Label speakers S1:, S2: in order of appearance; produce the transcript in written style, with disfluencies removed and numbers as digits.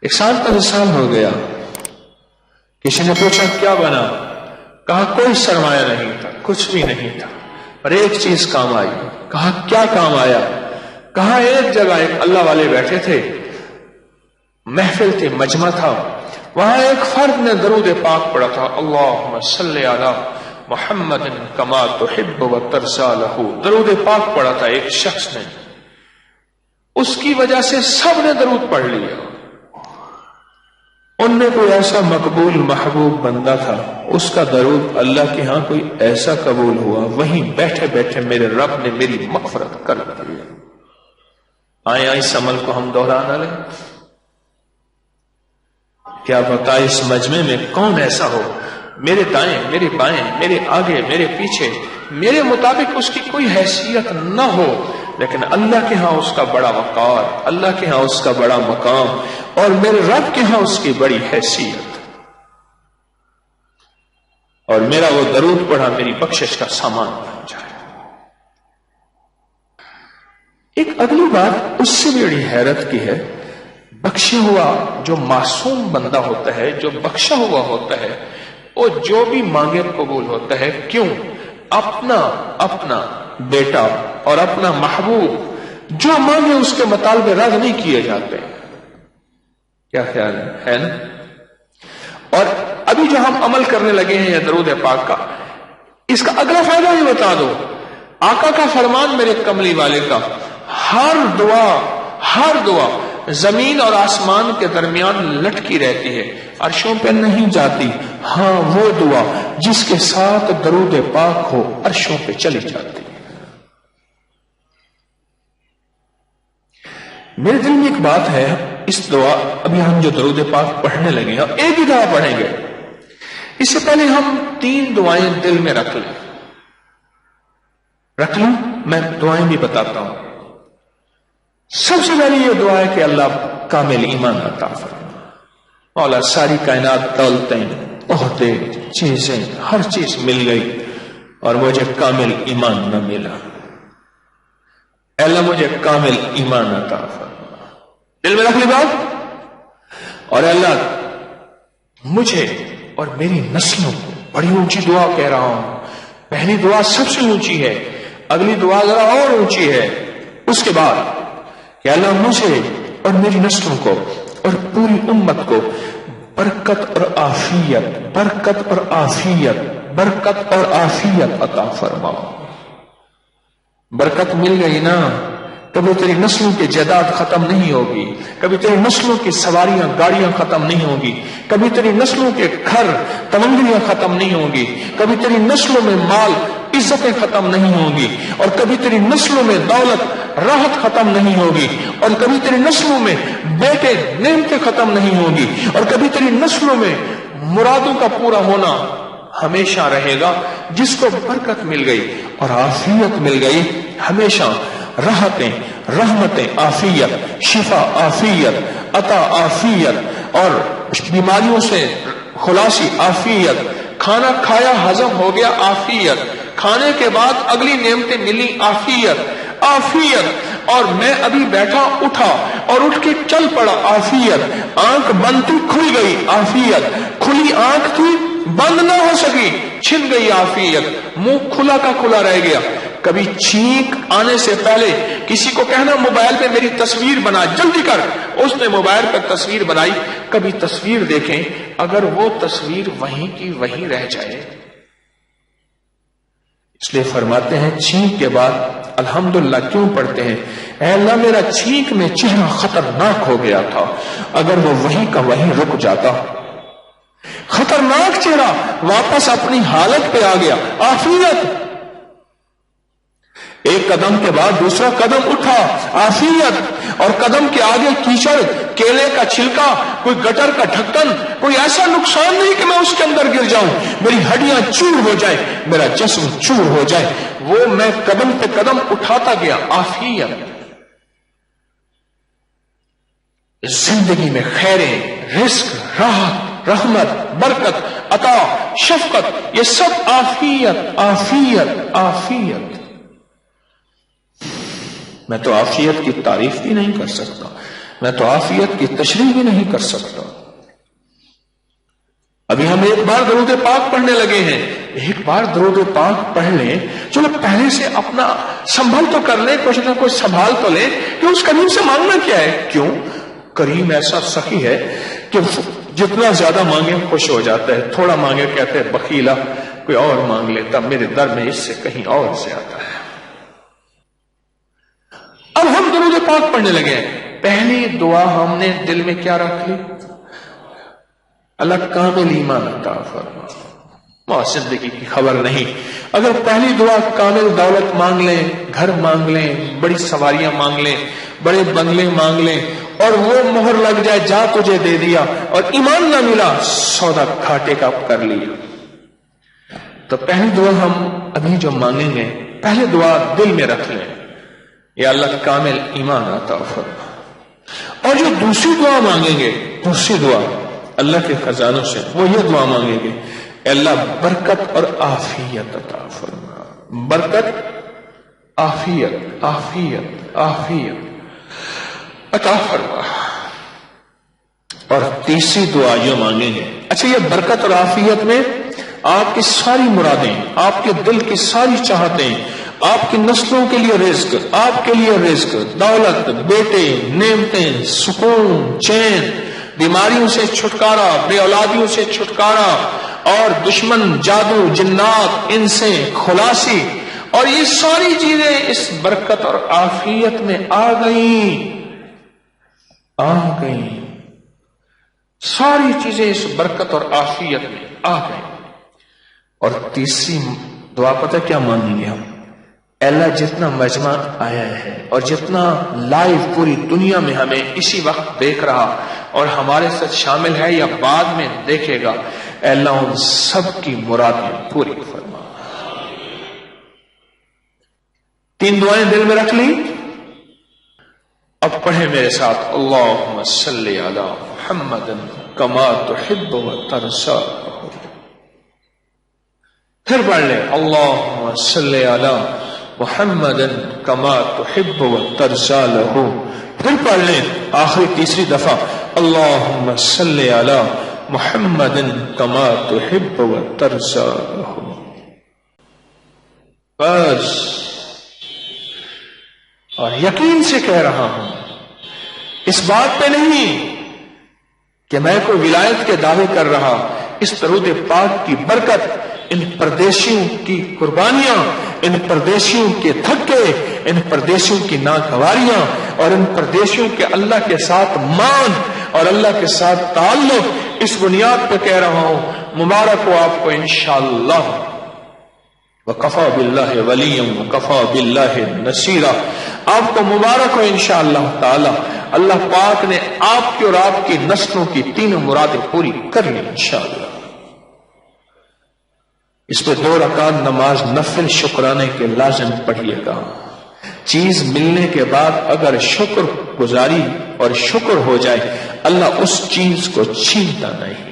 S1: ایک سال کا وصال ہو گیا. کسی نے پوچھا کیا بنا؟ کہا کوئی سرمایہ نہیں تھا، کچھ بھی نہیں تھا، پر ایک چیز کام آئی. کہا کیا کام آیا؟ کہا ایک جگہ ایک اللہ والے بیٹھے تھے، محفل تھی، مجمع تھا، وہاں ایک فرد نے درود پاک پڑھا تھا، اللہم صلی علی محمد کما تحب و ترضی لہ. درود پاک پڑھا تھا ایک شخص نے، اس کی وجہ سے سب نے درود پڑھ لیا. ان میں کوئی ایسا مقبول محبوب بندہ تھا، اس کا درود اللہ کے ہاں کوئی ایسا قبول ہوا، وہیں بیٹھے بیٹھے میرے رب نے میری مغفرت کر دی. آئے اس عمل کو ہم دہرانا لیں. کیا پتا اس مجمع میں کون ایسا ہو، میرے دائیں میرے بائیں، میرے آگے میرے پیچھے، میرے مطابق اس کی کوئی حیثیت نہ ہو، لیکن اللہ کے ہاں اس کا بڑا وقار، اللہ کے ہاں اس کا بڑا مقام، اور میرے رب کے ہاں اس کی بڑی حیثیت، اور میرا وہ درود پڑھا میری بخشش کا سامان بن جائے. ایک اگلی بات اس سے بڑی حیرت کی ہے. بخشا ہوا جو معصوم بندہ ہوتا ہے، جو بخشا ہوا ہوتا ہے، وہ جو بھی مانگے قبول ہوتا ہے. کیوں؟ اپنا بیٹا اور اپنا محبوب جو مانگے اس کے مطالبے رد نہیں کیے جاتے. کیا خیال ہے نا؟ اور ابھی جو ہم عمل کرنے لگے ہیں یہ درود پاک کا، اس کا اگلا فائدہ بھی بتا دو. آقا کا فرمان میرے کملی والے کا، ہر دعا زمین اور آسمان کے درمیان لٹکی رہتی ہے، عرشوں پہ نہیں جاتی. ہاں وہ دعا جس کے ساتھ درود پاک ہو عرشوں پہ چلی جاتی ہے. میرے دل میں ایک بات ہے، اس دعا ابھی ہم جو درود پاک پڑھنے لگے ہیں ایک ہی دعا پڑھیں گے، اس سے پہلے ہم 3 دعائیں دل میں رکھ لوں. میں دعائیں بھی بتاتا ہوں. سب سے پہلے یہ دعا ہے کہ اللہ کامل ایمان عطا فرما. مولا ساری کائنات، دولتیں، عہدے، چیزیں، ہر چیز مل گئی اور مجھے کامل ایمان نہ ملا. اے اللہ مجھے کامل ایمان عطا فرما. دل میں رکھ لی بات. اور اے اللہ مجھے اور میری نسلوں کو، بڑی اونچی دعا کہہ رہا ہوں، پہلی دعا سب سے اونچی ہے، اگلی دعا ذرا اور اونچی ہے. اس کے بعد کہ اللہ مجھے اور میری نسلوں کو اور پوری امت کو برکت اور عافیت عطا فرما. برکت مل گئی نا، کبھی تیری نسلوں کی جائیداد ختم نہیں ہوگی، کبھی تیری نسلوں کی سواریاں گاڑیاں ختم نہیں ہوگی، کبھی تیری نسلوں کے گھر تمنگریاں ختم نہیں ہوگی، کبھی تیری نسلوں میں مال عزتیں ختم نہیں ہوگی، اور کبھی تیری نسلوں میں دولت راحت ختم نہیں ہوگی، اور کبھی تیری نسلوں میں بیٹے نعمتیں ختم نہیں ہوگی، اور کبھی تیری نسلوں میں مرادوں کا پورا ہونا ہمیشہ رہے گا. جس کو برکت مل گئی اور عافیت مل گئی، ہمیشہ راحتیں، رحمتیں، عافیت، شفا، عافیت، عطا، عافیت، اور بیماریوں سے خلاصی، عافیت، کھانا کھایا ہضم ہو گیا، عافیت، کھانے کے بعد اگلی نعمتیں ملی، عافیت، عافیت، اور میں ابھی بیٹھا اٹھا اور اٹھ کے چل پڑا، عافیت، آنکھ بند تھی کھل گئی، عافیت، کھلی آنکھ تھی بند نہ ہو سکی، چھن گئی، عافیت، منہ کھلا کا کھلا رہ گیا. کبھی چھینک آنے سے پہلے کسی کو کہنا موبائل پہ میری تصویر بنا، جلدی کر، اس نے موبائل پہ تصویر بنائی. کبھی تصویر دیکھیں، اگر وہ تصویر وہیں کی وہیں رہ جائے. اس لیے فرماتے ہیں چھینک کے بعد الحمدللہ کیوں پڑھتے ہیں؟ اے اللہ میرا چھینک میں چہرہ خطرناک ہو گیا تھا، اگر وہ وہیں کا وہیں رک جاتا، خطرناک چہرہ واپس اپنی حالت پہ آ گیا، عافیت. ایک قدم کے بعد دوسرا قدم اٹھا، عافیت، اور قدم کے آگے کیچڑ، کیلے کا چھلکا، کوئی گٹر کا ڈھکن، کوئی ایسا نقصان نہیں کہ میں اس کے اندر گر جاؤں، میری ہڈیاں چور ہو جائیں، میرا جسم چور ہو جائے. وہ میں قدم پہ قدم اٹھاتا گیا، عافیت. زندگی میں خیریں، رزق، راحت، رحمت، برکت، عطا، شفقت، یہ سب عافیت، عافیت، عافیت. میں تو عافیت کی تعریف بھی نہیں کر سکتا. میں تو عافیت کی تشریح بھی نہیں کر سکتا. ابھی ہم ایک بار درود پاک پڑھنے لگے ہیں، ایک بار درود پاک پڑھ لیں، چلو پہلے سے اپنا سنبھل تو کر لیں، کچھ نہ کچھ سنبھال تو لیں کہ اس کریم سے مانگنا کیا ہے. کیوں؟ کریم ایسا سخی ہے کہ جتنا زیادہ مانگے خوش ہو جاتا ہے، تھوڑا مانگے کہتے ہیں بخیلا، کوئی اور مانگ لیتا، میرے در میں اس سے کہیں اور زیادہ ہے. اب ہم درود پاک پڑھنے لگے ہیں، پہلی دعا ہم نے دل میں کیا رکھ لی؟ اللہ کامل ایمان عطا فرما. زندگی کی خبر نہیں، اگر پہلی دعا کامل دولت مانگ لیں، گھر مانگ لیں، بڑی سواریاں مانگ لیں، بڑے بنگلے مانگ لیں، اور وہ مہر لگ جائے جا تجھے دے دیا، اور ایمان نہ ملا، سودا گھاٹے کا کر لیا. تو پہلی دعا ہم ابھی جو مانگیں گے، پہلی دعا دل میں رکھ لیں، یا اللہ کامل ایمان عطا فرما. اور جو دوسری دعا مانگیں گے، دوسری دعا اللہ کے خزانوں سے، وہ یہ دعا مانگیں گے، اے اللہ برکت اور عافیت عطا فرما. برکت، عافیت، عافیت، عافیت عطا فرما. اور تیسری دعا یہ مانگیں گے. اچھا، یہ برکت اور عافیت میں آپ کی ساری مرادیں، آپ کے دل کی ساری چاہتیں، آپ کی نسلوں کے لیے رزق، آپ کے لیے رزق، دولت، بیٹے، نعمتیں، سکون، چین، بیماریوں سے چھٹکارا، بے اولادیوں سے چھٹکارا، اور دشمن، جادو، جنات، ان سے خلاصی، اور یہ ساری چیزیں اس برکت اور عافیت میں آ گئیں. ساری چیزیں اس برکت اور عافیت میں آ گئیں. اور تیسری دعا پتہ کیا مانگیں گے ہم؟ اے اللہ جتنا مجمع آیا ہے اور جتنا لائیو پوری دنیا میں ہمیں اسی وقت دیکھ رہا اور ہمارے ساتھ شامل ہے یا بعد میں دیکھے گا، اے اللہ ان سب کی مرادیں پوری فرما. 3 دعائیں دل میں رکھ لی. اب پڑھیں میرے ساتھ، اللہم صلی علی محمد کما تحب و ترضی. پھر پڑھ لیں، اللہم صلی علی محمد کما تحب و ترضی لہ. پھر پڑھ لیں آخری تیسری دفعہ، اللہم صلی علی محمد کما تحب و ترضی لہ. بس. اور یقین سے کہہ رہا ہوں، اس بات پہ نہیں کہ میں کوئی ولایت کے دعوے کر رہا، اس درود پاک کی برکت، ان پردیشیوں کی قربانیاں، ان پردیشیوں کے تھکے، ان پردیشیوں کی ناگواریاں، اور ان پردیشیوں کے اللہ کے ساتھ مان اور اللہ کے ساتھ تعلق، اس بنیاد پہ کہہ رہا ہوں، مبارک ہو آپ کو انشاءاللہ. وَقَفَى بِاللَّهِ وَلِيًّا وَقَفَى بِاللَّهِ نَصِيرًا. آپ کو مبارک ہو انشاءاللہ تعالی. اللہ پاک نے آپ کی اور آپ کی نسلوں کی 3 مرادیں پوری کر لی انشاءاللہ. اس پہ 2 رکعت نماز نفل شکرانے کے لازم پڑھیے گا. چیز ملنے کے بعد اگر شکر گزاری اور شکر ہو جائے، اللہ اس چیز کو چھینتا نہیں.